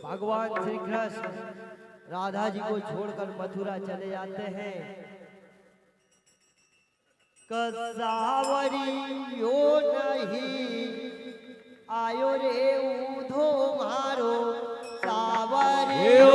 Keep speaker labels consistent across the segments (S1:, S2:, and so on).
S1: भगवान श्री कृष्ण राधा जी को छोड़कर मथुरा चले जाते हैं। कसावरियो नहीं आयो रे उधो मारो सावरियो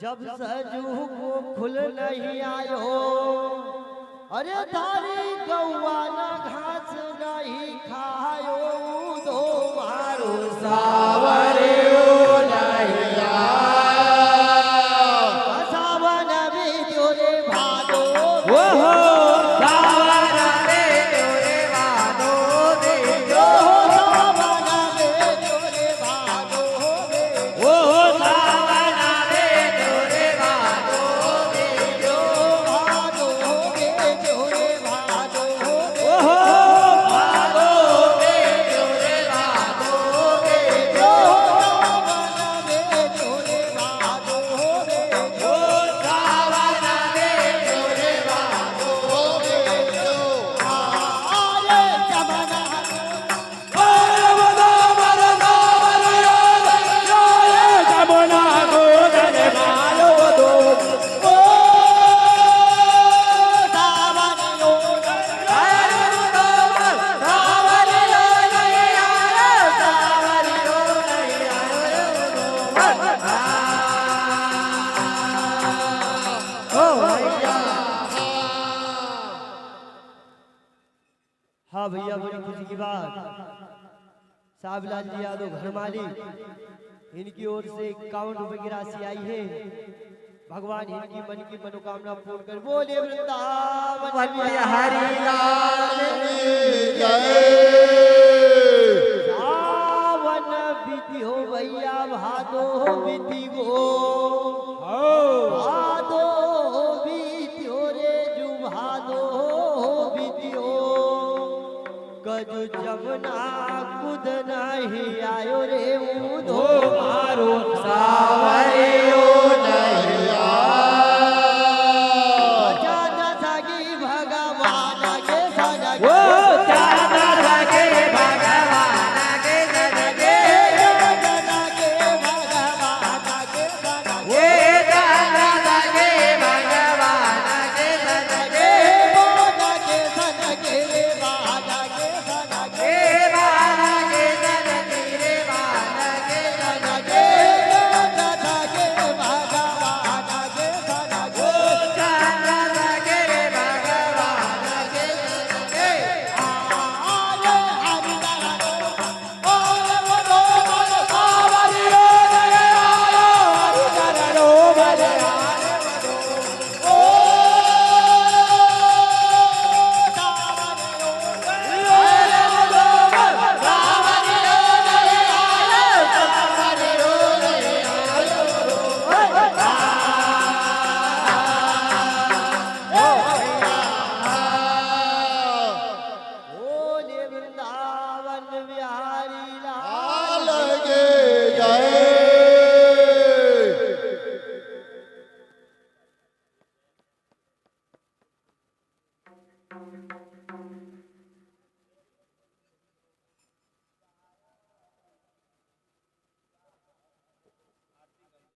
S1: जब सजू को खुल नहीं आयो, अरे थारी गौवा न घास नहीं खायो, दो मारो सावरियो नहीं आयो। सावन भी जोरे भादो हाँ भैया, बड़ी खुशी की बात, साहबलाल जी यादव घर मालिक, इनकी ओर से 51 रुपए की राशि आई है। भगवान इनकी मन की मनोकामना पूर्ण कर। बोले वृंदावन हरि लाल सावन बीती हो भैया, भादो बीती गो, भादो बीती हो रे जू, भादो बीती हो। कजु जमुना कुद नहीं आयो रे उधो मारो सावरियो